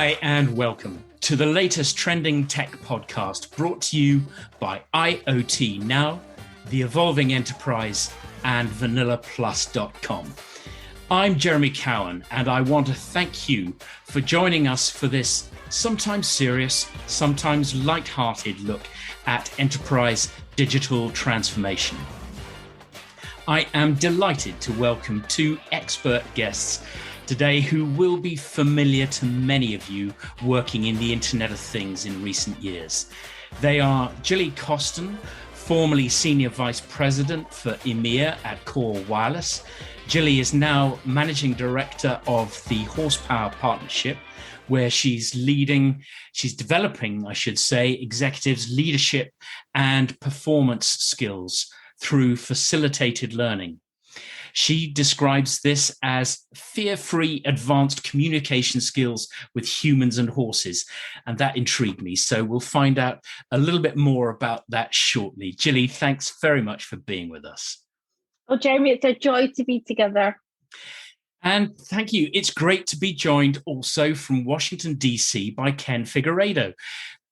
Hi, and welcome to the latest trending tech podcast brought to you by IoT Now, The Evolving Enterprise, and VanillaPlus.com. I'm Jeremy Cowan, and I want to thank you for joining us for this sometimes serious, sometimes light-hearted look at enterprise digital transformation. I am delighted to welcome two expert guests today who will be familiar to many of you working in the Internet of Things in recent years. They are Gilli Coston, formerly Senior Vice President for EMEA at Core Wireless. Gilli is now Managing Director of the Horsepower Partnership, where she's developing, I should say, executives' leadership and performance skills through facilitated learning. She describes this as fear-free advanced communication skills with humans and horses, and that intrigued me. So we'll find out a little bit more about that shortly. Gilli, thanks very much for being with us. Well, Jeremy, it's a joy to be together. And thank you. It's great to be joined also from Washington, D.C. by Ken Figueredo.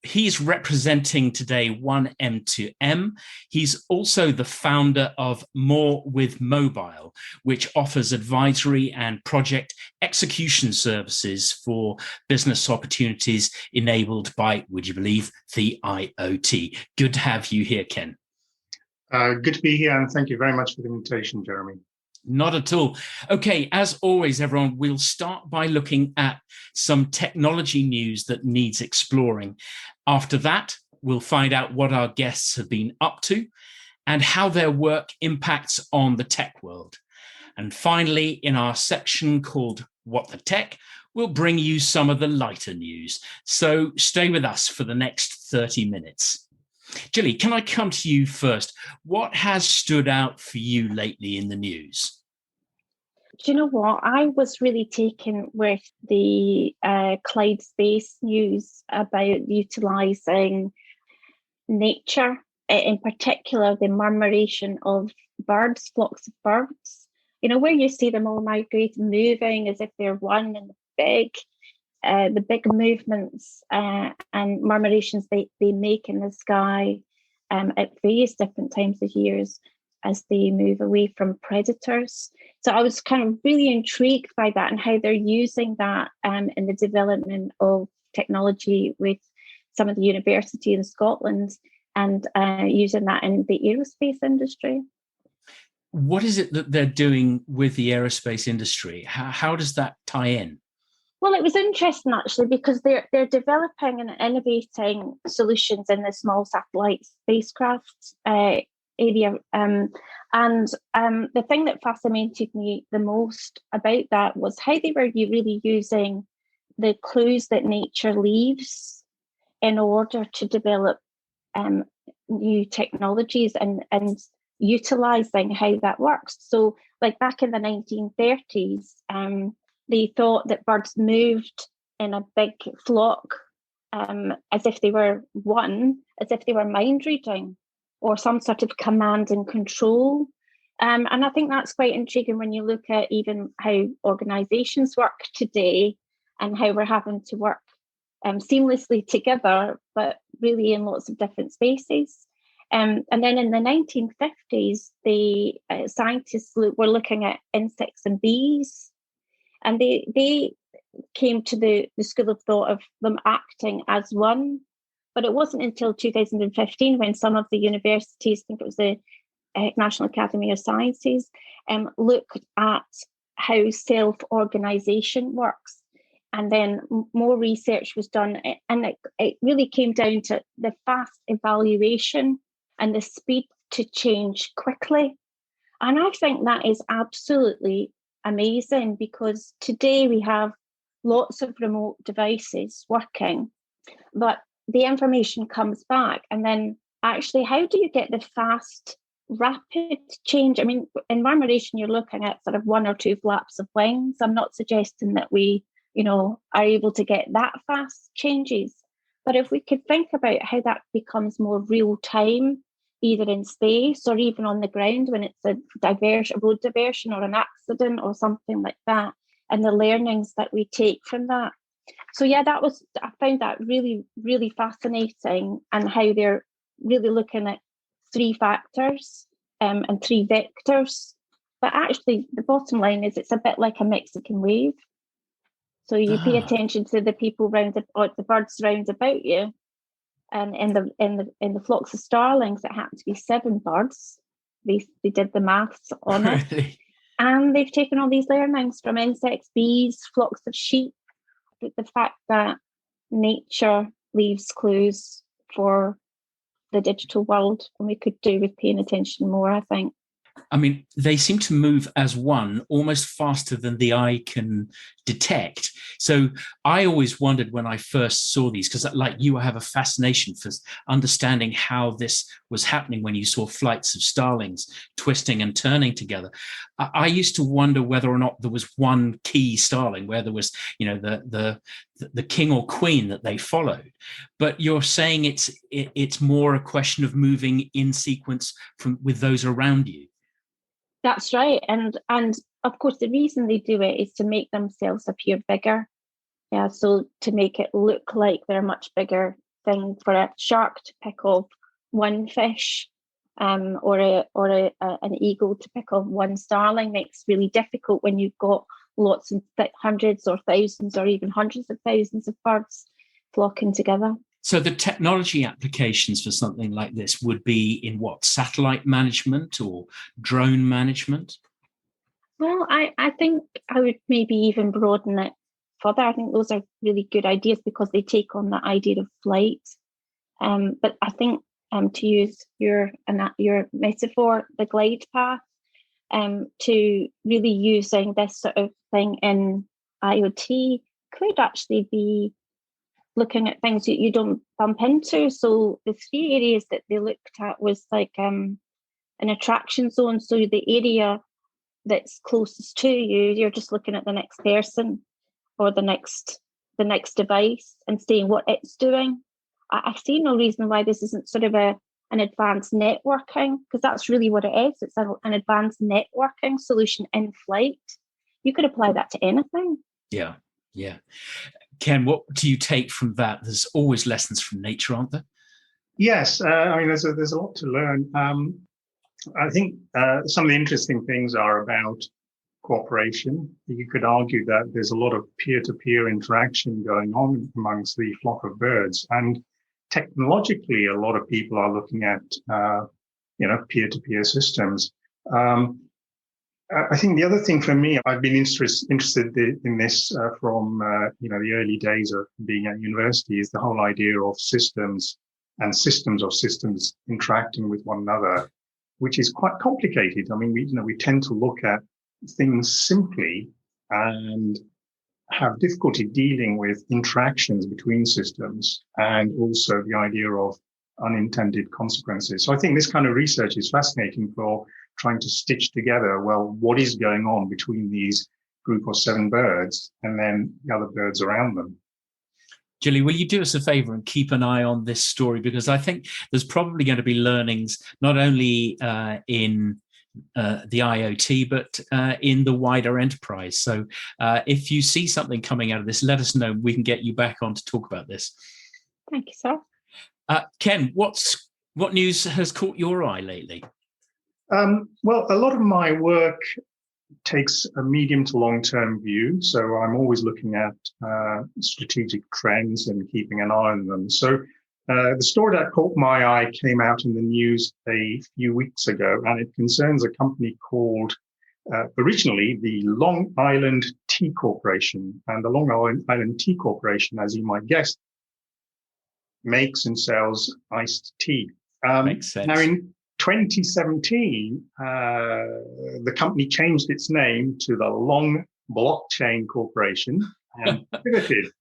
He's representing today 1M2M. He's also the founder of More with Mobile, which offers advisory and project execution services for business opportunities enabled by, would you believe, the IoT. Good to have you here, Ken. Good to be here, and thank you very much for the invitation, Jeremy. Not at all. Okay, as always, everyone, we'll start by looking at some technology news that needs exploring. After that, we'll find out what our guests have been up to and how their work impacts on the tech world. And finally, in our section called What the Tech, we'll bring you some of the lighter news. So stay with us for the next 30 minutes. Gilli, can I come to you first? What has stood out for you lately in the news? Do you know what? I was really taken with the Clyde Space news about utilising nature, in particular the murmuration of birds, flocks of birds. You know, where you see them all migrating, moving as if they're one, and the big movements and murmurations they make in the sky at various different times of years as they move away from predators. So I was kind of really intrigued by that and how they're using that in the development of technology with some of the university in Scotland and using that in the aerospace industry. What is it that they're doing with the aerospace industry? How does that tie in? Well, it was interesting actually because they're developing and innovating solutions in the small satellite spacecraft area. The thing that fascinated me the most about that was how they were really using the clues that nature leaves in order to develop new technologies and utilizing how that works. So like back in the 1930s, they thought that birds moved in a big flock as if they were one, as if they were mind reading or some sort of command and control. And I think that's quite intriguing when you look at even how organizations work today and how we're having to work seamlessly together, but really in lots of different spaces. And then in the 1950s, the scientists were looking at insects and bees, and they came to the school of thought of them acting as one. But it wasn't until 2015 when some of the universities, I think it was the National Academy of Sciences, looked at how self-organization works. And then more research was done, and it really came down to the fast evaluation and the speed to change quickly. And I think that is absolutely amazing because today we have lots of remote devices working, but the information comes back. And then actually, how do you get the fast, rapid change? I mean, in murmuration, you're looking at sort of one or two flaps of wings. I'm not suggesting that we, are able to get that fast changes. But if we could think about how that becomes more real time, either in space or even on the ground when it's a road diversion or an accident or something like that, and the learnings that we take from that. So yeah, I found that really, really fascinating, and how they're really looking at three factors and three vectors. But actually, the bottom line is it's a bit like a Mexican wave. So you pay attention to the people or the birds round about you, and in the flocks of starlings, it happened to be 7 birds. They did the maths on it, Really? and they've taken all these learnings from insects, bees, flocks of sheep. The fact that nature leaves clues for the digital world, and we could do with paying attention more, I think. I mean, they seem to move as one almost faster than the eye can detect. So I always wondered when I first saw these, because like you, I have a fascination for understanding how this was happening when you saw flights of starlings twisting and turning together. I used to wonder whether or not there was one key starling, where there was, the king or queen that they followed. But you're saying it's more a question of moving in sequence with those around you. That's right. And of course, the reason they do it is to make themselves appear bigger. Yeah, so to make it look like they're a much bigger thing. For a shark to pick off one fish, or an eagle to pick off one starling, makes it really difficult when you've got lots of hundreds or thousands or even hundreds of thousands of birds flocking together. So the technology applications for something like this would be in what? Satellite management or drone management? Well, I think I would maybe even broaden it further. I think those are really good ideas because they take on that idea of flight. But I think to use your metaphor, the glide path, to really using this sort of thing in IoT could actually be looking at things that you don't bump into. So the 3 areas that they looked at was like an attraction zone. So the area that's closest to you, you're just looking at the next person or the next device and seeing what it's doing. I see no reason why this isn't sort of an advanced networking, because that's really what it is. It's an advanced networking solution in flight. You could apply that to anything. Yeah. Ken, what do you take from that? There's always lessons from nature, aren't there? Yes, I mean, there's a lot to learn. I think some of the interesting things are about cooperation. You could argue that there's a lot of peer-to-peer interaction going on amongst the flock of birds, and technologically, a lot of people are looking at peer-to-peer systems. I think the other thing for me, I've been interested in this from the early days of being at university, is the whole idea of systems and systems of systems interacting with one another, which is quite complicated. I mean, we tend to look at things simply and have difficulty dealing with interactions between systems, and also the idea of unintended consequences. So I think this kind of research is fascinating for trying to stitch together, well, what is going on between these group of 7 birds and then the other birds around them. Gilli, will you do us a favor and keep an eye on this story? Because I think there's probably going to be learnings not only in the IoT, but in the wider enterprise. So if you see something coming out of this, let us know. We can get you back on to talk about this. Thank you, sir. Ken, what news has caught your eye lately? Well, a lot of my work takes a medium to long-term view. So I'm always looking at strategic trends and keeping an eye on them. So the story that caught my eye came out in the news a few weeks ago, and it concerns a company called, originally, the Long Island Tea Corporation. And the Long Island Tea Corporation, as you might guess, makes and sells iced tea. Makes sense. Now, in 2017, the company changed its name to the Long Blockchain Corporation and pivoted.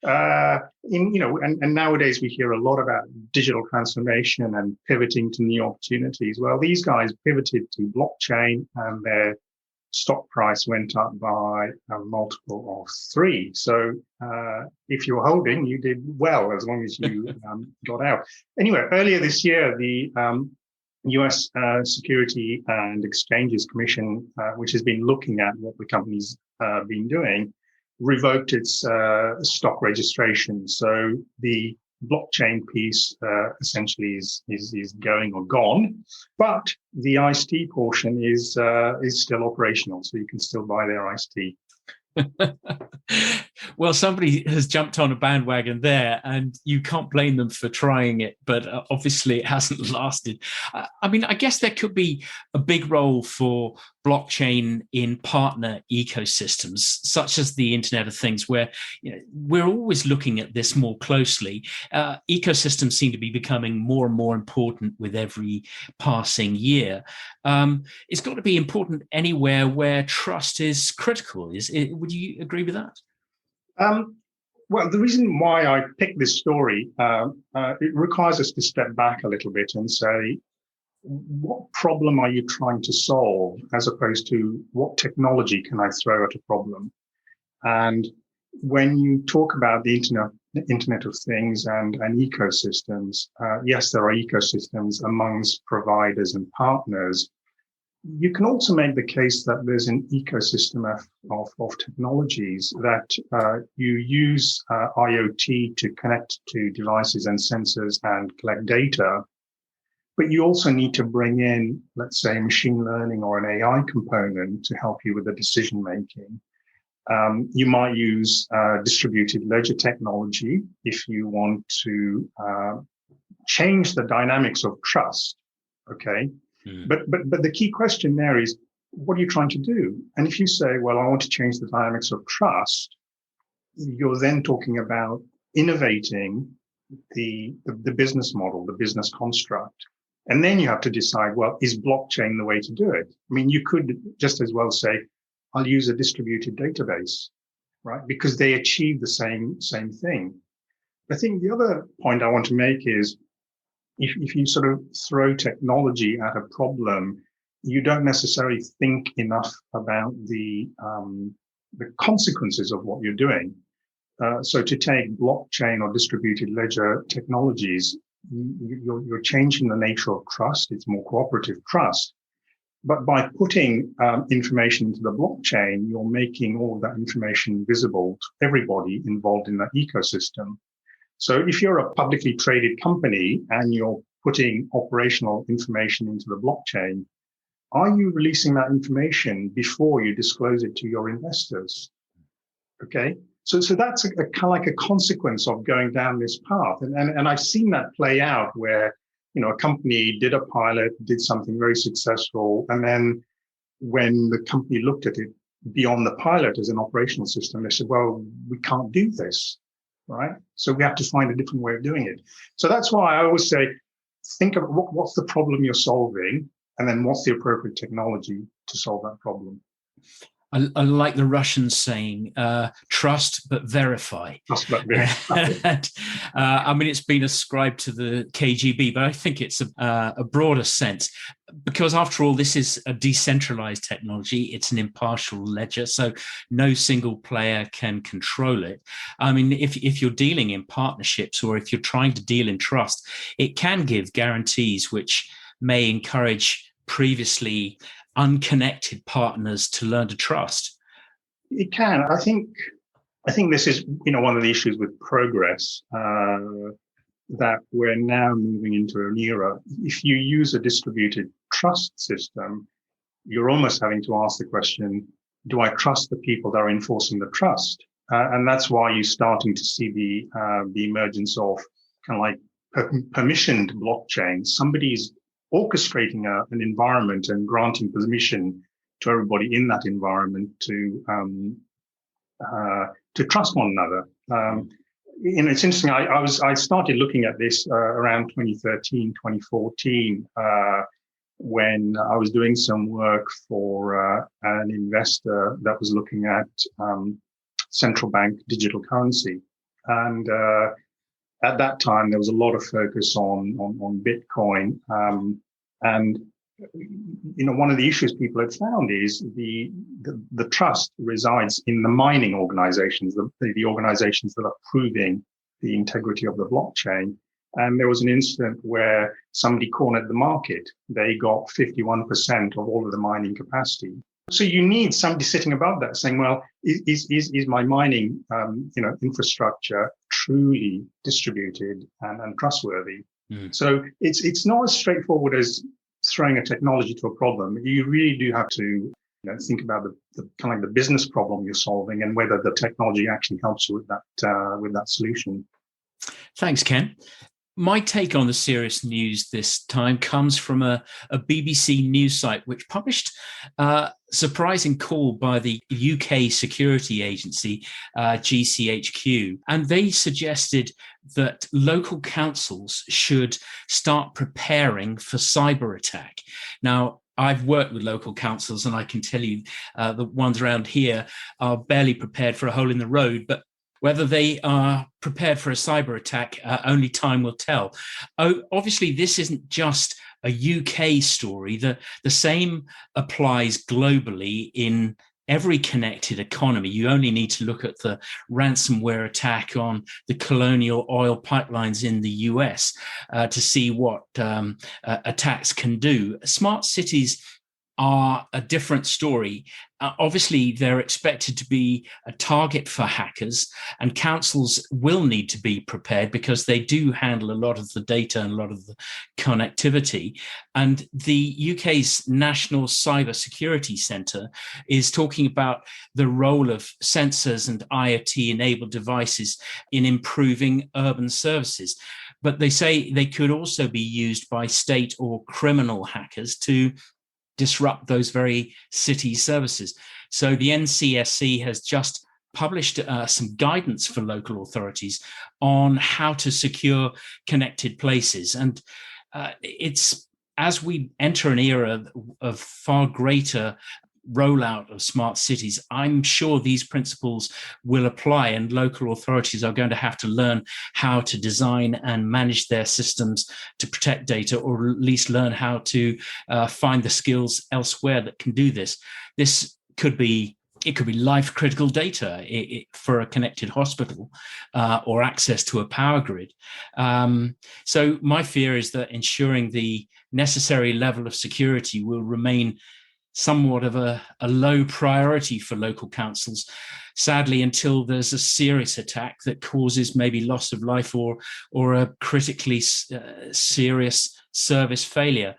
And nowadays we hear a lot about digital transformation and pivoting to new opportunities. Well, these guys pivoted to blockchain, and their stock price went up by a multiple of 3. So if you were holding, you did well, as long as you got out. Anyway, earlier this year, the US Security and Exchanges Commission, which has been looking at what the company's been doing, revoked its stock registration. So the blockchain piece essentially is going or gone, but the iced tea portion is still operational. So you can still buy their iced tea. Well, somebody has jumped on a bandwagon there, and you can't blame them for trying it, but obviously it hasn't lasted. I mean, I guess there could be a big role for blockchain in partner ecosystems, such as the Internet of Things, where we're always looking at this more closely. Ecosystems seem to be becoming more and more important with every passing year. It's got to be important anywhere where trust is critical. Would you agree with that? Well, the reason why I picked this story, it requires us to step back a little bit and say, what problem are you trying to solve, as opposed to what technology can I throw at a problem? And when you talk about the Internet of Things and ecosystems, yes, there are ecosystems amongst providers and partners. You can also make the case that there's an ecosystem of technologies that you use IoT to connect to devices and sensors and collect data, but you also need to bring in, let's say, machine learning or an AI component to help you with the decision making. You might use distributed ledger technology if you want to change the dynamics of trust. Okay. But the key question there is, what are you trying to do? And if you say, well, I want to change the dynamics of trust, you're then talking about innovating the business model, the business construct. And then you have to decide, well, is blockchain the way to do it? I mean, you could just as well say, I'll use a distributed database, right? Because they achieve the same thing. I think the other point I want to make is, if you sort of throw technology at a problem, you don't necessarily think enough about the consequences of what you're doing. So to take blockchain or distributed ledger technologies, you're changing the nature of trust. It's more cooperative trust. But by putting information into the blockchain, you're making all of that information visible to everybody involved in that ecosystem. So if you're a publicly traded company and you're putting operational information into the blockchain, are you releasing that information before you disclose it to your investors? Okay. So that's a kind of like a consequence of going down this path. And I've seen that play out where, a company did a pilot, did something very successful. And then when the company looked at it beyond the pilot as an operational system, they said, well, we can't do this. Right? So we have to find a different way of doing it. So that's why I always say, think of what's the problem you're solving, and then what's the appropriate technology to solve that problem. I like the Russians saying, trust but verify. Trust but verify. I mean, it's been ascribed to the KGB, but I think it's a broader sense. Because after all, this is a decentralized technology. It's an impartial ledger, so no single player can control it. I mean, if you're dealing in partnerships or if you're trying to deal in trust, it can give guarantees which may encourage previously unconnected partners to learn to trust. It can. I think this is one of the issues with progress, that we're now moving into an era. If you use a distributed trust system, you're almost having to ask the question, do I trust the people that are enforcing the trust? And that's why you're starting to see the emergence of kind of like permissioned blockchain. Somebody's orchestrating an environment and granting permission to everybody in that environment to trust one another. It's interesting. I started looking at this around 2013, 2014, when I was doing some work for an investor that was looking at central bank digital currency, and at that time there was a lot of focus on Bitcoin, and one of the issues people had found is the trust resides in the mining organizations, the organizations that are proving the integrity of the blockchain. And there was an incident where somebody cornered the market. They got 51% of all of the mining capacity. So you need somebody sitting above that saying, well, is my mining infrastructure truly distributed and trustworthy? So it's not as straightforward as throwing a technology to a problem. You really do have to think about the kind of the business problem you're solving and whether the technology actually helps you with that solution. Thanks, Ken. My take on the serious news this time comes from a BBC news site which published a surprising call by the UK security agency, GCHQ, and they suggested that local councils should start preparing for cyber attack. Now, I've worked with local councils, and I can tell you the ones around here are barely prepared for a hole in the road, but whether they are prepared for a cyber attack, only time will tell. Obviously, this isn't just a UK story. The same applies globally in every connected economy. You only need to look at the ransomware attack on the Colonial oil pipelines in the US to see what attacks can do. Smart cities are a different story. Obviously, they're expected to be a target for hackers, and councils will need to be prepared because they do handle a lot of the data and a lot of the connectivity. And the UK's National Cyber Security Centre is talking about the role of sensors and IoT-enabled devices in improving urban services. But they say they could also be used by state or criminal hackers to disrupt those very city services. So the NCSC has just published some guidance for local authorities on how to secure connected places. And it's as we enter an era of far greater rollout of smart cities, I'm sure these principles will apply, and local authorities are going to have to learn how to design and manage their systems to protect data, or at least learn how to find the skills elsewhere that can do this. It could be life-critical data for a connected hospital or access to a power grid. So my fear is that ensuring the necessary level of security will remain somewhat of a low priority for local councils, sadly, until there's a serious attack that causes maybe loss of life or a critically serious service failure.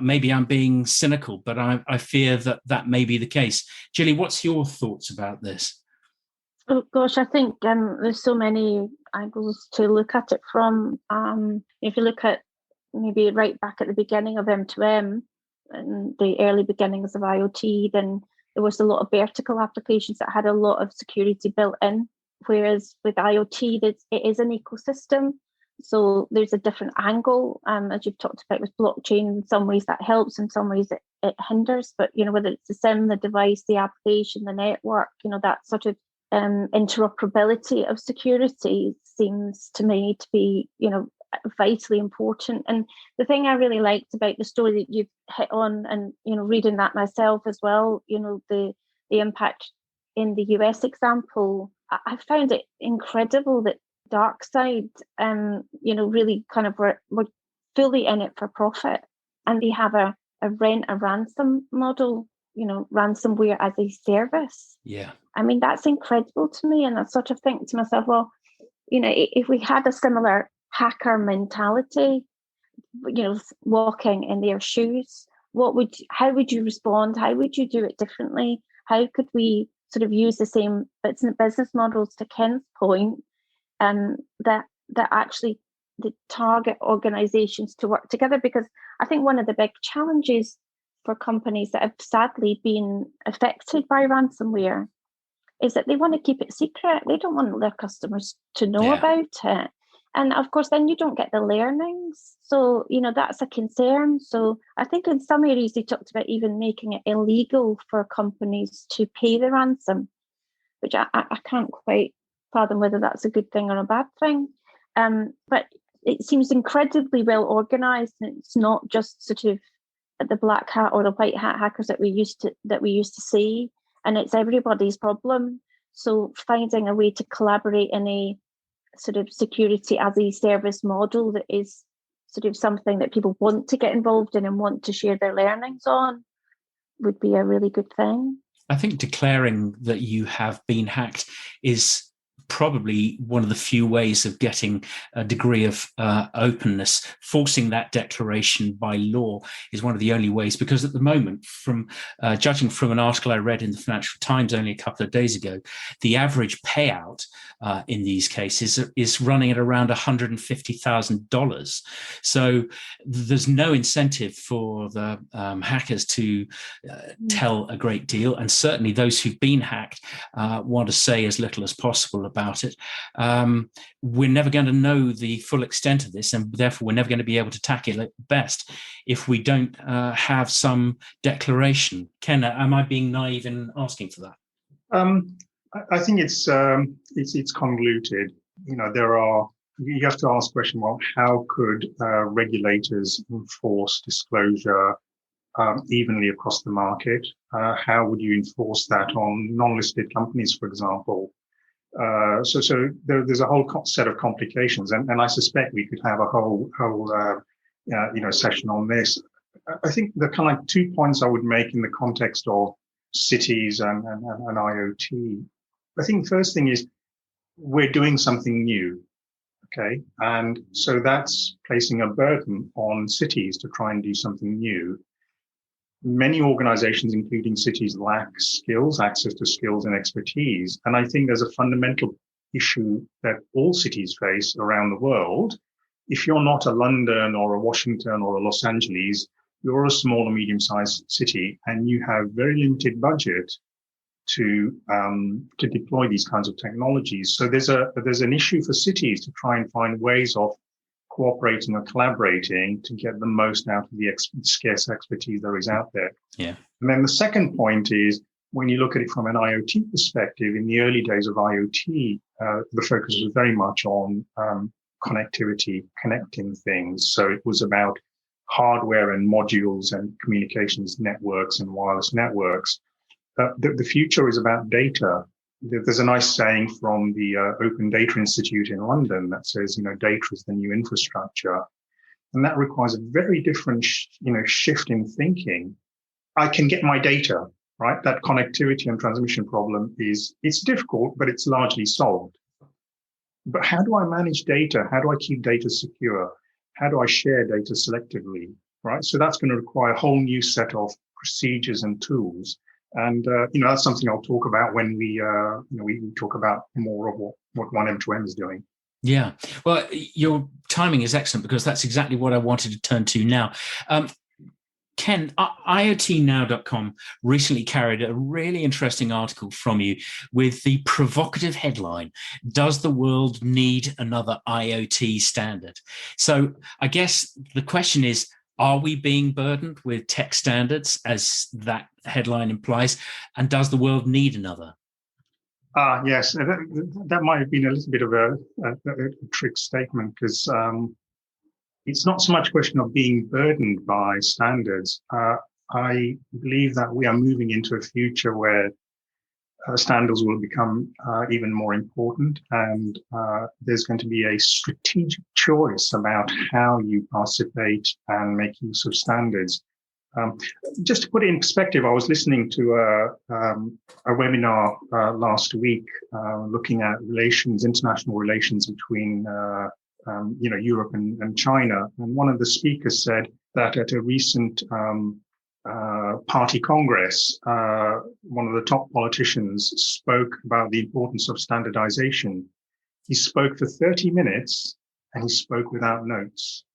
Maybe I'm being cynical, but I fear that may be the case. Gilli, what's your thoughts about this? Oh gosh, I think there's so many angles to look at it from. If you look at maybe right back at the beginning of M2M, and the early beginnings of IoT, then there was a lot of vertical applications that had a lot of security built in. Whereas with IoT, it is an ecosystem. So there's a different angle, as you've talked about with blockchain. In some ways that helps, in some ways it hinders. But, whether it's the SIM, the device, the application, the network, that sort of interoperability of security seems to me to be, vitally important. And the thing I really liked about the story that you've hit on, and reading that myself as well, the impact in the US example, I found it incredible that DarkSide really kind of were fully in it for profit, and they have a ransom model, ransomware as a service. Yeah, I mean, that's incredible to me. And I sort of think to myself, well, if we had a similar hacker mentality, walking in their shoes, how would you respond? How would you do it differently? How could we sort of use the same business models, to Ken's point, that actually the target organizations to work together? Because I think one of the big challenges for companies that have sadly been affected by ransomware is that they want to keep it secret. They don't want their customers to know about it. And of course, then you don't get the learnings. So, that's a concern. So I think in some areas they talked about even making it illegal for companies to pay the ransom, which I can't quite fathom whether that's a good thing or a bad thing. But it seems incredibly well organized, and it's not just sort of the black hat or the white hat hackers that we used to see, and it's everybody's problem. So finding a way to collaborate in a sort of security as a service model that is sort of something that people want to get involved in and want to share their learnings on, would be a really good thing. I think declaring that you have been hacked is probably one of the few ways of getting a degree of openness. Forcing that declaration by law is one of the only ways, because at the moment, from judging from an article I read in the Financial Times only a couple of days ago, the average payout in these cases is running at around $150,000. So there's no incentive for the hackers to tell a great deal, and certainly those who've been hacked want to say as little as possible about it. We're never going to know the full extent of this, and therefore we're never going to be able to tackle it best if we don't have some declaration. Ken, am I being naive in asking for that? I think it's convoluted. You have to ask the question, well, how could regulators enforce disclosure evenly across the market? How would you enforce that on non-listed companies, for example? So there's a whole set of complications, and I suspect we could have a whole session on this. I think the kind of 2 points I would make in the context of cities and IoT. I think the first thing is we're doing something new, okay, and so that's placing a burden on cities to try and do something new. Many organizations, including cities, lack skills, access to skills and expertise. And I think there's a fundamental issue that all cities face around the world. If you're not a London or a Washington or a Los Angeles, you're a small or medium-sized city, and you have very limited budget to deploy these kinds of technologies. So there's an issue for cities to try and find ways of cooperating or collaborating to get the most out of the scarce expertise there is out there. Yeah. And then the second point is, when you look at it from an IoT perspective, in the early days of IoT, the focus was very much on connectivity, connecting things. So it was about hardware and modules and communications networks and wireless networks. The future is about data. There's a nice saying from the Open Data Institute in London that says, data is the new infrastructure. And that requires a very different, shift in thinking. I can get my data, right? That connectivity and transmission problem it's difficult, but it's largely solved. But how do I manage data? How do I keep data secure? How do I share data selectively, right? So that's going to require a whole new set of procedures and tools. And, that's something I'll talk about when we talk about more of what 1M2M is doing. Yeah. Well, your timing is excellent, because that's exactly what I wanted to turn to now. Ken, IoTnow.com recently carried a really interesting article from you with the provocative headline, "Does the world need another IoT standard?" So I guess the question is, are we being burdened with tech standards, as that headline implies? And does the world need another? Yes, that might have been a little bit of a trick statement, because it's not so much a question of being burdened by standards. I believe that we are moving into a future where standards will become even more important, and there's going to be a strategic choice about how you participate and make use of standards. Just to put it in perspective, I was listening to a webinar last week looking at international relations between Europe and China, and one of the speakers said that at a recent party congress, one of the top politicians spoke about the importance of standardization. He spoke for 30 minutes and he spoke without notes.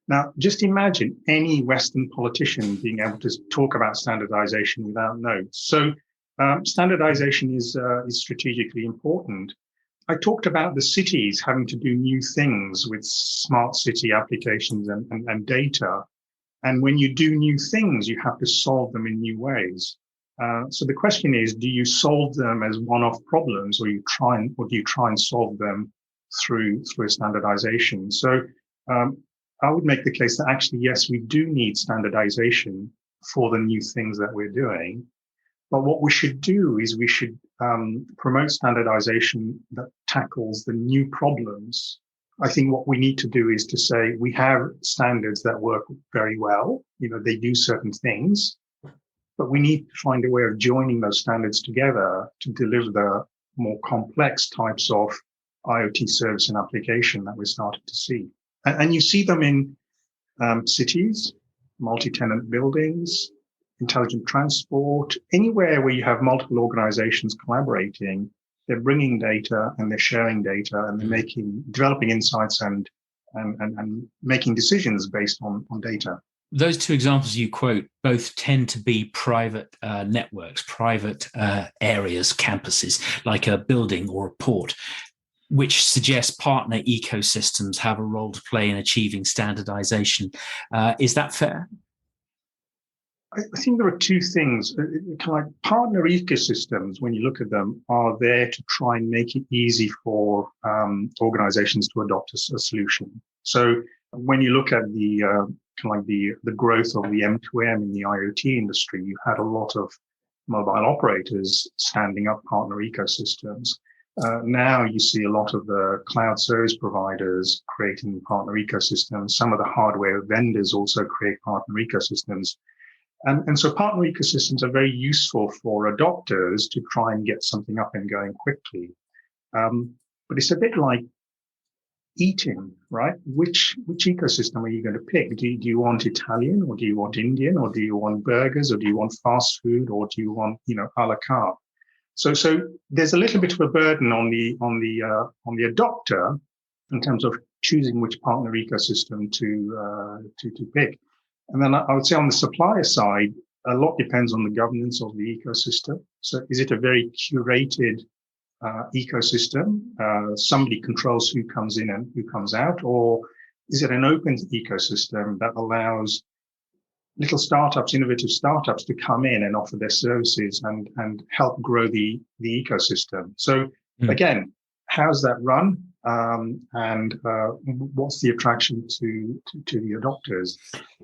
Now, just imagine any Western politician being able to talk about standardization without notes. So standardization is strategically important. I talked about the cities having to do new things with smart city applications and data. And when you do new things, you have to solve them in new ways. So the question is, do you solve them as one-off problems, or do you try and solve them through a standardization? So I would make the case that actually, yes, we do need standardization for the new things that we're doing. But what we should do is we should promote standardization that tackles the new problems. I think what we need to do is to say we have standards that work very well. They do certain things. but we need to find a way of joining those standards together to deliver the more complex types of IoT service and application that we're starting to see. And you see them in cities, multi-tenant buildings, intelligent transport, anywhere where you have multiple organizations collaborating, they're bringing data and they're sharing data and they're developing insights and making decisions based on data. Those two examples you quote both tend to be private networks, private areas, campuses, like a building or a port, which suggests partner ecosystems have a role to play in achieving standardization. Is that fair? I think there are two things. Kind of partner ecosystems, when you look at them, are there to try and make it easy for organizations to adopt a solution. So when you look at the the growth of the M2M in the IoT industry, you had a lot of mobile operators standing up partner ecosystems. Now you see a lot of the cloud service providers creating partner ecosystems. Some of the hardware vendors also create partner ecosystems. And so partner ecosystems are very useful for adopters to try and get something up and going quickly. But it's a bit like eating, right? Which ecosystem are you going to pick? Do you want Italian, or do you want Indian, or do you want burgers, or do you want fast food, or do you want, a la carte? So there's a little bit of a burden on the adopter in terms of choosing which partner ecosystem to pick. And then I would say on the supplier side, a lot depends on the governance of the ecosystem. So is it a very curated ecosystem? Somebody controls who comes in and who comes out, or is it an open ecosystem that allows little startups, innovative startups, to come in and offer their services and help grow the ecosystem? So again, how's that run? And what's the attraction to the adopters?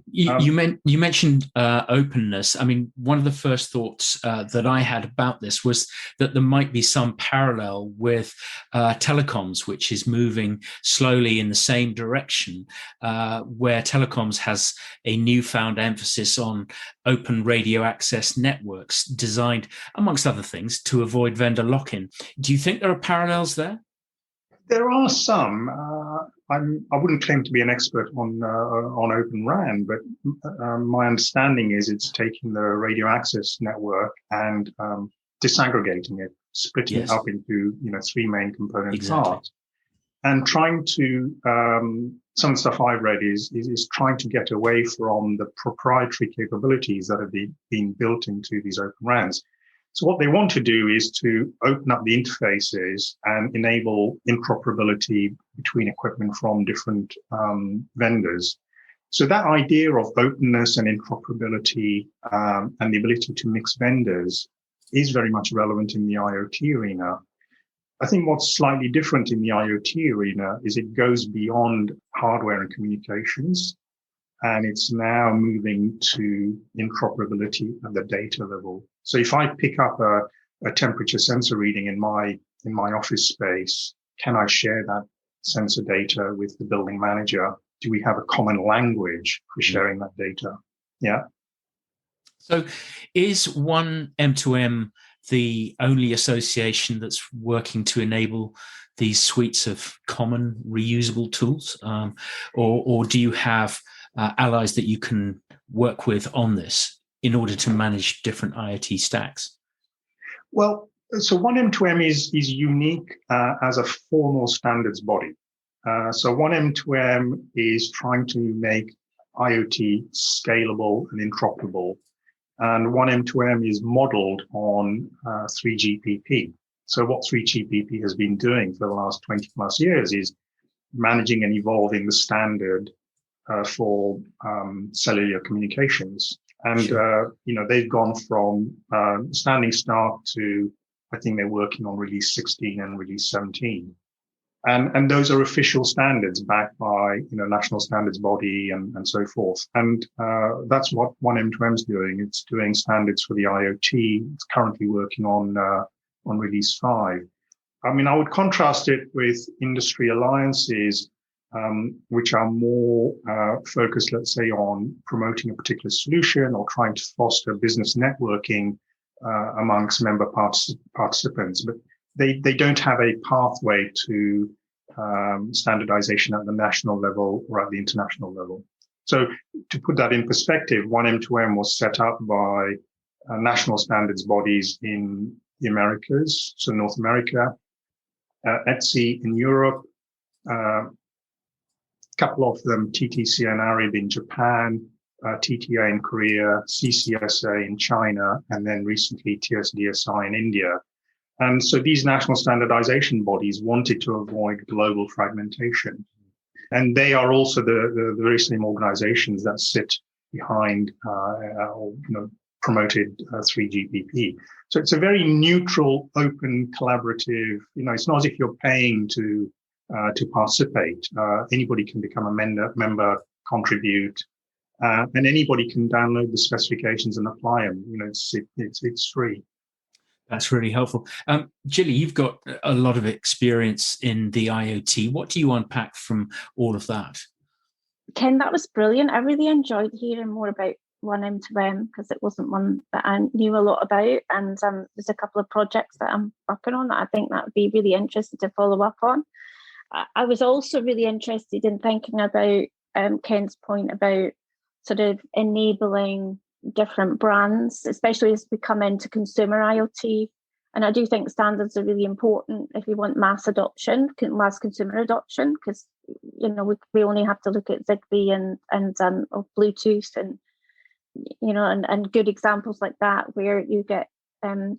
You mentioned openness. I mean, one of the first thoughts that I had about this was that there might be some parallel with telecoms, which is moving slowly in the same direction, where telecoms has a newfound emphasis on open radio access networks designed, amongst other things, to avoid vendor lock-in. Do you think there are parallels there? There are some. I wouldn't claim to be an expert on Open RAN, but my understanding is it's taking the radio access network and disaggregating it, splitting it up into three main component parts, and trying to some of the stuff I've read is trying to get away from the proprietary capabilities that have been built into these Open RANs. So what they want to do is to open up the interfaces and enable interoperability between equipment from different vendors. So that idea of openness and interoperability and the ability to mix vendors is very much relevant in the IoT arena. I think what's slightly different in the IoT arena is it goes beyond hardware and communications, and it's now moving to interoperability at the data level. So if I pick up a temperature sensor reading in my office space, can I share that sensor data with the building manager? Do we have a common language for sharing that data? Yeah. So is one M2M the only association that's working to enable these suites of common reusable tools? Or do you have allies that you can work with on this in order to manage different IoT stacks? Well, so one M2M is unique as a formal standards body. So one M2M is trying to make IoT scalable and interoperable. And one M2M is modeled on 3GPP. So what 3GPP has been doing for the last 20 plus years is managing and evolving the standard for cellular communications. And, they've gone from standing start to, I think they're working on release 16 and release 17. And those are official standards backed by, national standards body and so forth. And that's what one M2M is doing. It's doing standards for the IoT. It's currently working on release 5. I mean, I would contrast it with industry alliances which are more focused, let's say, on promoting a particular solution or trying to foster business networking amongst member participants. But they don't have a pathway to standardization at the national level or at the international level. So to put that in perspective, 1M2M was set up by national standards bodies in the Americas, so North America, ETSI in Europe, couple of them, TTC and ARIB in Japan, TTA in Korea, CCSA in China, and then recently TSDSI in India. And so these national standardization bodies wanted to avoid global fragmentation. And they are also the very same organizations that sit behind promoted 3GPP. So it's a very neutral, open, collaborative, it's not as if you're paying to participate. Anybody can become a member, contribute, and anybody can download the specifications and apply them. It's free. That's really helpful. Gilli, you've got a lot of experience in the IoT. What do you unpack from all of that? Ken, that was brilliant. I really enjoyed hearing more about 1M2M because it wasn't one that I knew a lot about. And there's a couple of projects that I'm working on that I think that would be really interesting to follow up on. I was also really interested in thinking about Ken's point about sort of enabling different brands, especially as we come into consumer IoT. And I do think standards are really important if we want mass adoption, mass consumer adoption, because we only have to look at Zigbee and Bluetooth and good examples like that where you get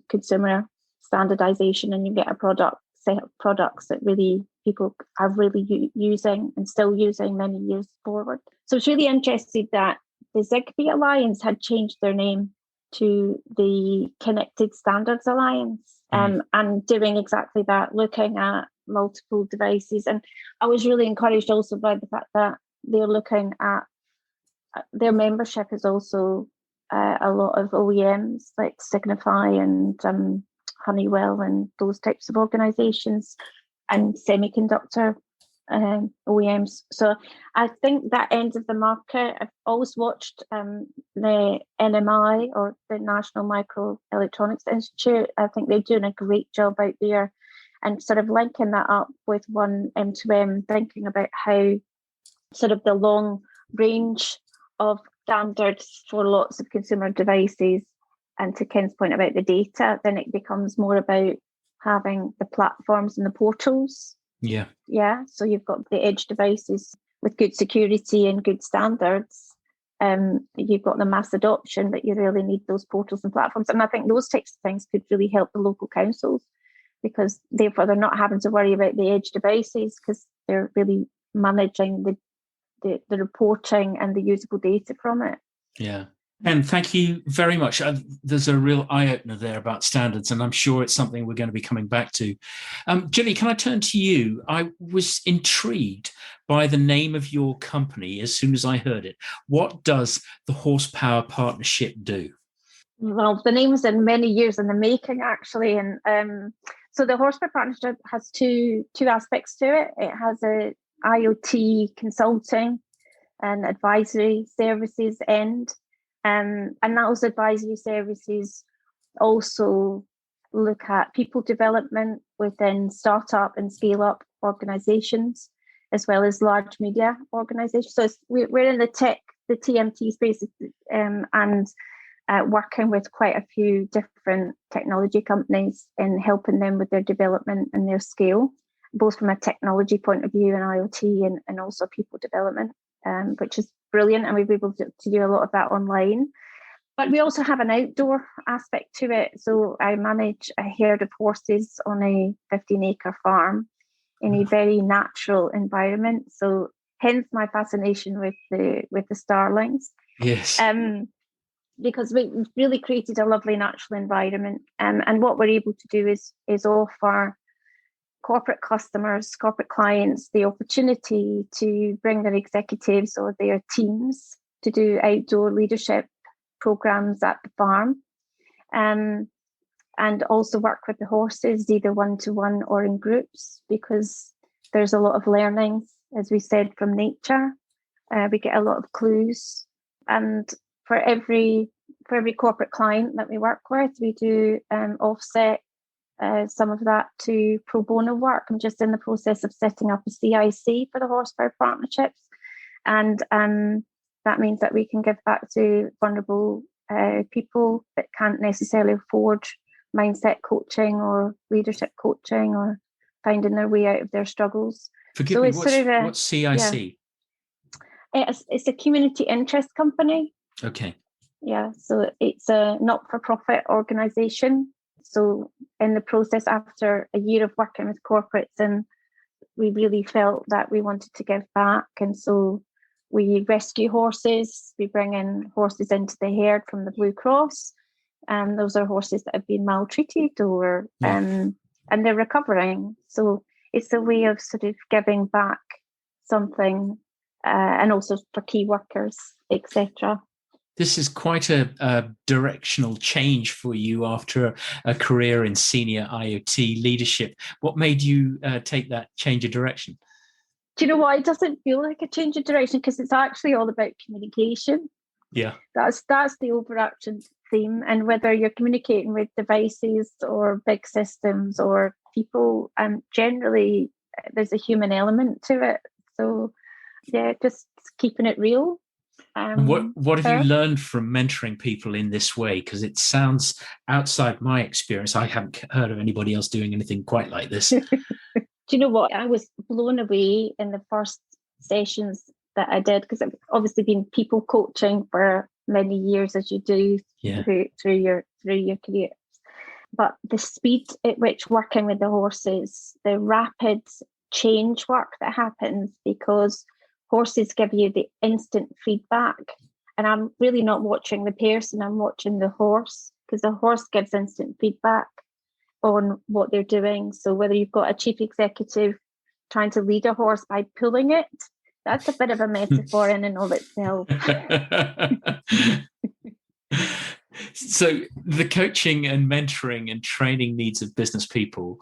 consumer standardization and you get a set of products that really people are really using and still using many years forward. So it's really interesting that the Zigbee Alliance had changed their name to the Connected Standards Alliance and doing exactly that, looking at multiple devices. And I was really encouraged also by the fact that they're looking at their membership is also a lot of OEMs like Signify and Honeywell and those types of organizations and semiconductor OEMs. So I think that end of the market, I've always watched the NMI or the National Microelectronics Institute. I think they're doing a great job out there and sort of linking that up with 1M2M, thinking about how sort of the long range of standards for lots of consumer devices. And to Ken's point about the data, then it becomes more about having the platforms and the portals. Yeah. So you've got the edge devices with good security and good standards. You've got the mass adoption, but you really need those portals and platforms. And I think those types of things could really help the local councils because therefore they're not having to worry about the edge devices because they're really managing the reporting and the usable data from it. Yeah. And thank you very much. There's a real eye-opener there about standards, and I'm sure it's something we're going to be coming back to. Gilli, can I turn to you? I was intrigued by the name of your company as soon as I heard it. What does the Horsepower Partnership do? Well, the name was in many years in the making, actually. And so the Horsepower Partnership has two aspects to it. It has a IoT consulting and advisory services end. And those advisory services also look at people development within startup and scale-up organizations, as well as large media organizations. So we're in the TMT space, and working with quite a few different technology companies and helping them with their development and their scale, both from a technology point of view and IoT and also people development, which is brilliant. And we've been able to do a lot of that online. But we also have an outdoor aspect to it. So I manage a herd of horses on a 15-acre farm in a very natural environment. So hence my fascination with the starlings. Yes. Because we've really created a lovely natural environment. And what we're able to do is offer corporate customers, corporate clients, the opportunity to bring their executives or their teams to do outdoor leadership programs at the farm, and also work with the horses, either one-to-one or in groups, because there's a lot of learnings as we said, from nature. We get a lot of clues, and for every corporate client that we work with, we do offset some of that to pro bono work. I'm just in the process of setting up a CIC for the horsepower partnerships, and that means that we can give back to vulnerable people that can't necessarily afford mindset coaching or leadership coaching or finding their way out of their struggles. Forgive me, what's CIC? Yeah, it's a community interest company. Okay. Yeah, so it's a not-for-profit organisation. So in the process, after a year of working with corporates, and we really felt that we wanted to give back, and so we rescue horses. We bring in horses into the herd from the Blue Cross, and those are horses that have been maltreated or and they're recovering. So it's a way of sort of giving back something, and also for key workers, etc. This is quite a directional change for you after a career in senior IoT leadership. What made you take that change of direction? Do you know what? It doesn't feel like a change of direction because it's actually all about communication. Yeah. That's the overarching theme. And whether you're communicating with devices or big systems or people, generally there's a human element to it. So yeah, just keeping it real. And what have you learned from mentoring people in this way? Because it sounds outside my experience. I haven't heard of anybody else doing anything quite like this. Do you know what? I was blown away in the first sessions that I did, because I've obviously been people coaching for many years, as you do through your career. But the speed at which working with the horses, the rapid change work that happens, because horses give you the instant feedback. And I'm really not watching the person, I'm watching the horse, because the horse gives instant feedback on what they're doing. So whether you've got a chief executive trying to lead a horse by pulling it, that's a bit of a metaphor in and of itself. So the coaching and mentoring and training needs of business people,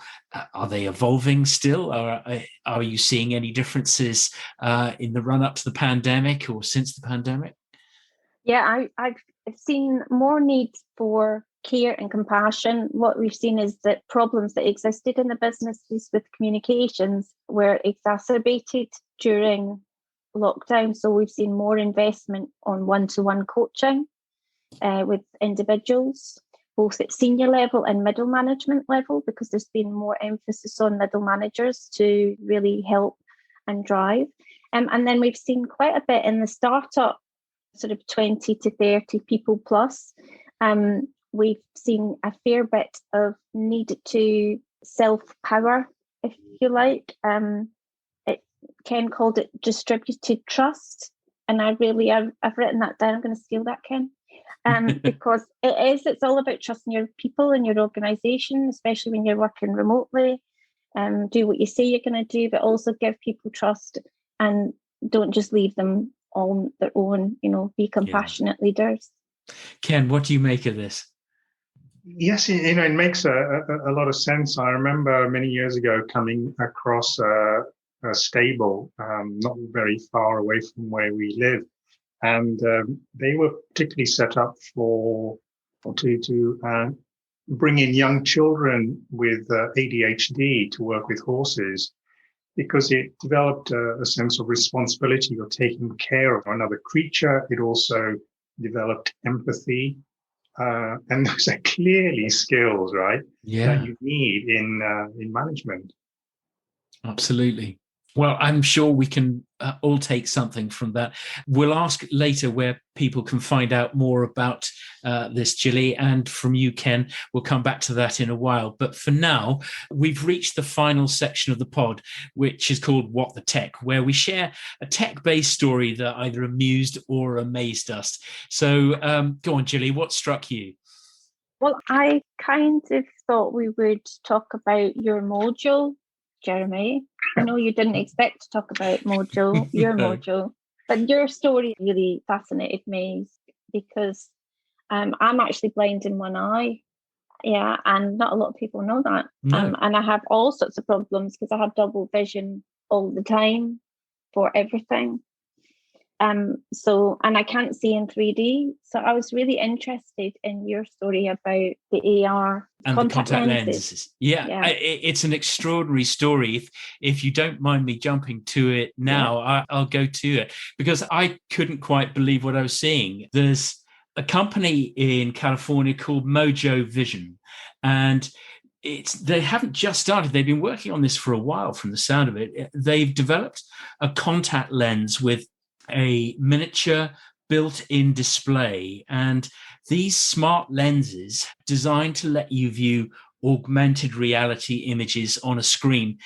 are they evolving still? Or are you seeing any differences in the run up to the pandemic or since the pandemic? Yeah, I've seen more need for care and compassion. What we've seen is that problems that existed in the businesses with communications were exacerbated during lockdown. So we've seen more investment on one-to-one coaching with individuals, both at senior level and middle management level, because there's been more emphasis on middle managers to really help and drive. And then we've seen quite a bit in the startup, sort of 20 to 30 people plus. We've seen a fair bit of need to self-power, if you like. Ken called it distributed trust. And I've written that down. I'm going to steal that, Ken. Because it's all about trusting your people and your organisation, especially when you're working remotely. Do what you say you're going to do, but also give people trust and don't just leave them on their own, be compassionate leaders. Ken, what do you make of this? Yes, it makes a lot of sense. I remember many years ago coming across a stable not very far away from where we live. And they were particularly set up to bring in young children with ADHD to work with horses, because it developed a sense of responsibility of taking care of another creature. It also developed empathy. And those are clearly skills, right? Yeah. That you need in management. Absolutely. Well, I'm sure we can all take something from that. We'll ask later where people can find out more about this, Gilli, and from you, Ken. We'll come back to that in a while. But for now, we've reached the final section of the pod, which is called What the Tech, where we share a tech-based story that either amused or amazed us. So go on, Gilli, what struck you? Well, I kind of thought we would talk about your module, Jeremy. I know you didn't expect to talk about Mojo, your No. Mojo, but your story really fascinated me, because I'm actually blind in one eye. Yeah, and not a lot of people know that. No. And I have all sorts of problems because I have double vision all the time. for everything. And I can't see in 3D. So I was really interested in your story about the AR and contact the contact lenses. lenses. Yeah. It's an extraordinary story. If you don't mind me jumping to it now, I'll go to it, because I couldn't quite believe what I was seeing. There's a company in California called Mojo Vision, and they haven't just started. They've been working on this for a while from the sound of it. They've developed a contact lens with a miniature built-in display, and these smart lenses designed to let you view augmented reality images on a screen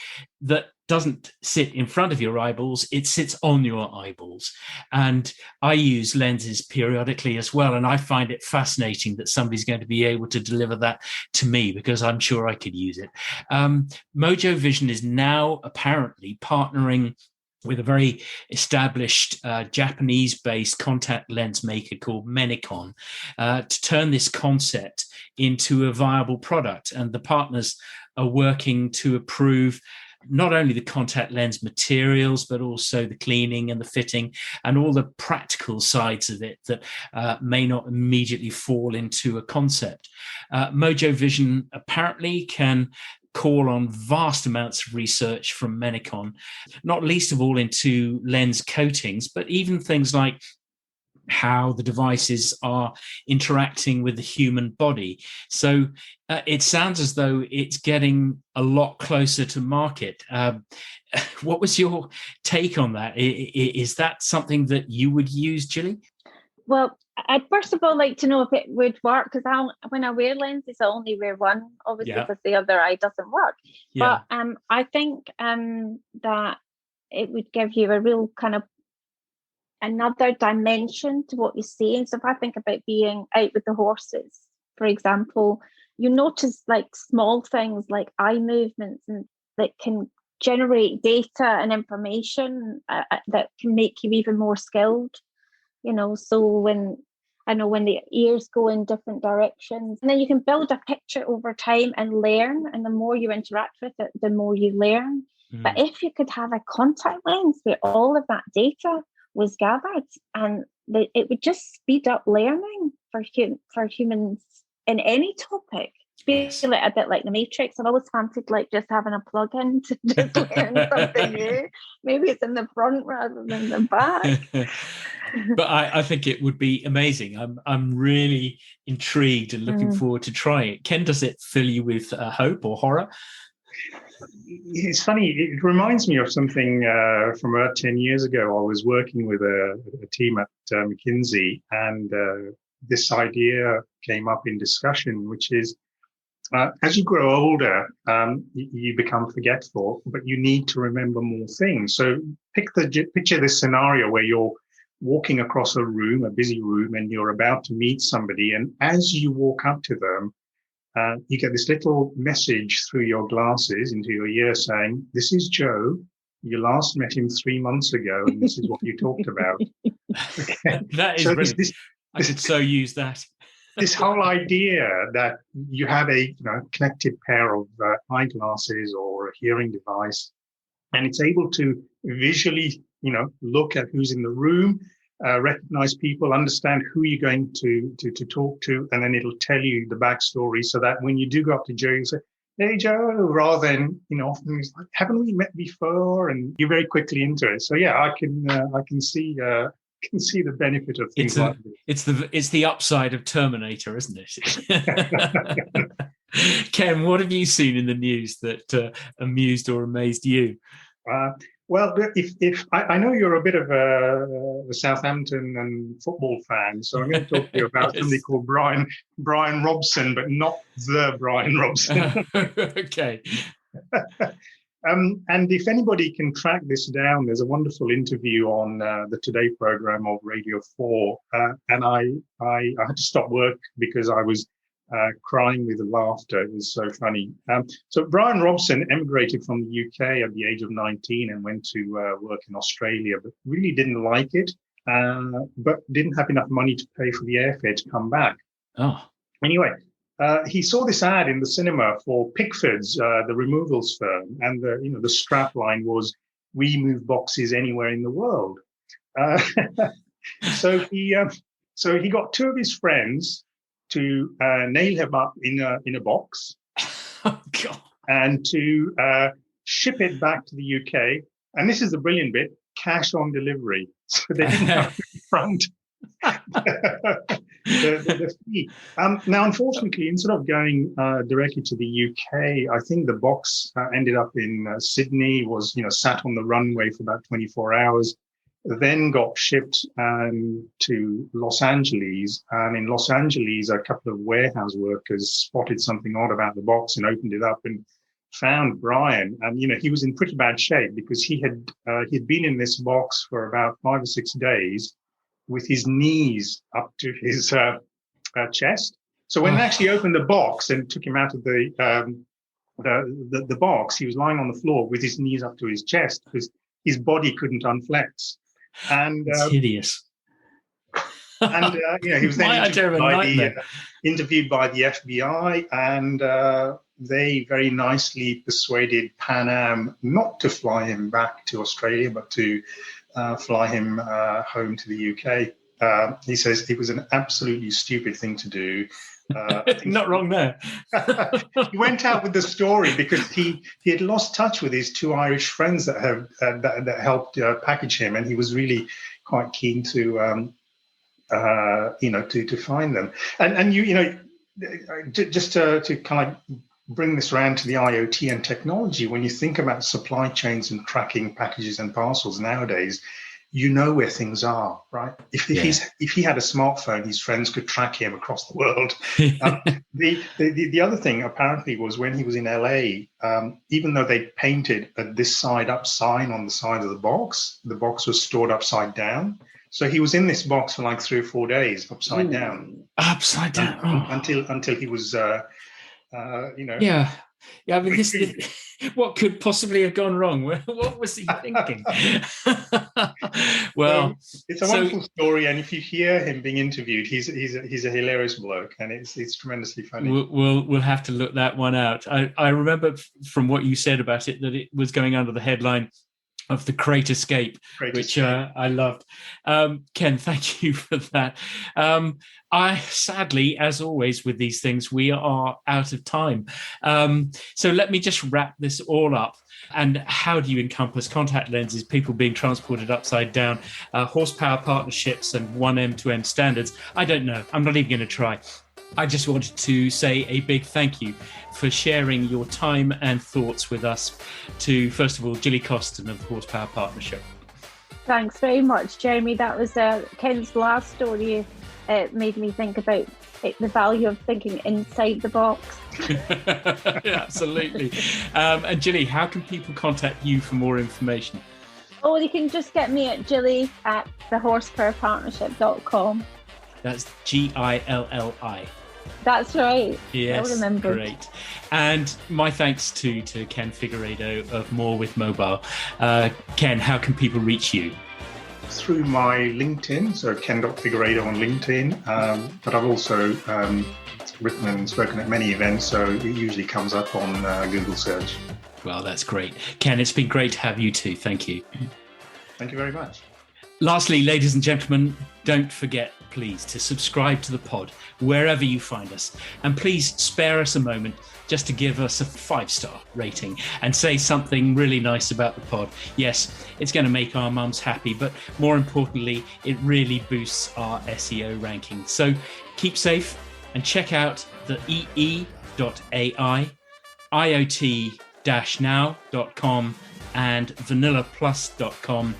that doesn't sit in front of your eyeballs, it sits on your eyeballs. And I use lenses periodically as well, and I find it fascinating that somebody's going to be able to deliver that to me, because I'm sure I could use it. Mojo Vision is now apparently partnering with a very established Japanese-based contact lens maker called Menicon to turn this concept into a viable product. And the partners are working to approve not only the contact lens materials, but also the cleaning and the fitting and all the practical sides of it that may not immediately fall into a concept. Mojo Vision apparently can call on vast amounts of research from Menicon, not least of all into lens coatings, but even things like how the devices are interacting with the human body. So it sounds as though it's getting a lot closer to market. What was your take on that? Is that something that you would use, Gilli? Well, I'd first of all like to know if it would work, because when I wear lenses, I only wear one, obviously, because the other eye doesn't work. Yeah. But I think that it would give you a real kind of another dimension to what you're seeing. So if I think about being out with the horses, for example, you notice like small things like eye movements and that can generate data and information that can make you even more skilled. So when the ears go in different directions, and then you can build a picture over time and learn. And the more you interact with it, the more you learn. But if you could have a contact lens where all of that data was gathered, and it would just speed up learning for humans in any topic. Feel a bit like the Matrix. I've always fancied like just having a plug-in to just learn something new. Maybe it's in the front rather than the back. But I think it would be amazing. I'm really intrigued and looking forward to trying it. Ken, does it fill you with hope or horror? It's funny. It reminds me of something from about 10 years ago. I was working with a team at McKinsey, and this idea came up in discussion, which is as you grow older, you become forgetful, but you need to remember more things. So picture this scenario where you're walking across a busy room, and you're about to meet somebody. And as you walk up to them, you get this little message through your glasses into your ear saying, "This is Joe. You last met him 3 months ago, and this is what you talked about." Okay. That is brilliant. I could so use that. This whole idea that you have a connected pair of eyeglasses or a hearing device, and it's able to visually look at who's in the room, recognize people, understand who you're going to talk to, and then it'll tell you the backstory, so that when you do go up to Joe, you say, "Hey Joe," rather than often it's like, "Haven't we met before?" And you're very quickly into it. So yeah, I can see the benefit of things like this. It's the upside of Terminator, isn't it? Ken, what have you seen in the news that amused or amazed you? Well, if I know you're a bit of a Southampton and football fan, so I'm going to talk to you about somebody called Brian Robson, but not the Brian Robson. Okay. And if anybody can track this down, there's a wonderful interview on the Today program of Radio 4, and I had to stop work because I was crying with laughter. It was so funny. So Brian Robson emigrated from the UK at the age of 19 and went to work in Australia, but really didn't like it, but didn't have enough money to pay for the airfare to come back. Oh. Anyway, he saw this ad in the cinema for Pickford's, the removals firm, and the strap line was, we move boxes anywhere in the world. So he got two of his friends to nail him up in a box. Oh, God. And to ship it back to the UK. And this is the brilliant bit, cash on delivery. So they didn't have to front the fee. Now, unfortunately, instead of going directly to the UK, I think the box ended up in Sydney, was sat on the runway for about 24 hours, then got shipped to Los Angeles. And in Los Angeles, a couple of warehouse workers spotted something odd about the box and opened it up and found Brian. And he was in pretty bad shape because he'd been in this box for about 5 or 6 days with his knees up to his chest. So when they actually opened the box and took him out of the box, he was lying on the floor with his knees up to his chest because his body couldn't unflex. And it's hideous. And he was then interviewed by the FBI, and they very nicely persuaded Pan Am not to fly him back to Australia, but to fly him home to the UK. He says it was an absolutely stupid thing to do. Not wrong there. He went out with the story because he had lost touch with his two Irish friends that helped package him, and he was really quite keen to to find them. And just to kind of bring this around to the IoT and technology, when you think about supply chains and tracking packages and parcels nowadays, where things are, right? If he had a smartphone, his friends could track him across the world. The other thing apparently was when he was in LA, even though they painted a "this side up" sign on the side of the box was stored upside down. So he was in this box for like 3 or 4 days, upside down. Upside down. Until he was, Yeah. I mean, this what could possibly have gone wrong? What was he thinking? Well, it's a wonderful story, and if you hear him being interviewed, he's a hilarious bloke, and it's tremendously funny. We'll have to look that one out. I remember from what you said about it that it was going under the headline of the Great Escape, which I loved. Ken, thank you for that. I sadly, as always with these things, we are out of time. So let me just wrap this all up. And how do you encompass contact lenses, people being transported upside down, horsepower partnerships and one M2M standards? I don't know. I'm not even going to try. I just wanted to say a big thank you for sharing your time and thoughts with us to, first of all, Gilli Coston of the Horsepower Partnership. Thanks very much, Jeremy. That was Ken's last story. It made me think about the value of thinking inside the box. Absolutely. And Gilli, how can people contact you for more information? Oh, you can just get me at Gilli at thehorsepowerpartnership.com. That's Gilli. That's right. Yes, great. And my thanks to Ken Figueredo of More with Mobile. Ken, how can people reach you? Through my LinkedIn, so ken.figueredo on LinkedIn. But I've also written and spoken at many events, so it usually comes up on Google search. Well, that's great. Ken, it's been great to have you too. Thank you. Thank you very much. Lastly, ladies and gentlemen, don't forget, please, to subscribe to the pod wherever you find us. And please spare us a moment just to give us a 5-star rating and say something really nice about the pod. Yes, it's going to make our mums happy, but more importantly, it really boosts our SEO ranking. So keep safe and check out the ee.ai, iot-now.com and vanillaplus.com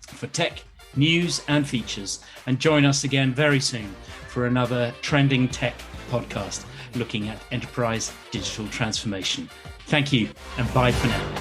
for tech, news and features, and join us again very soon for another trending tech podcast looking at enterprise digital transformation. Thank you and bye for now.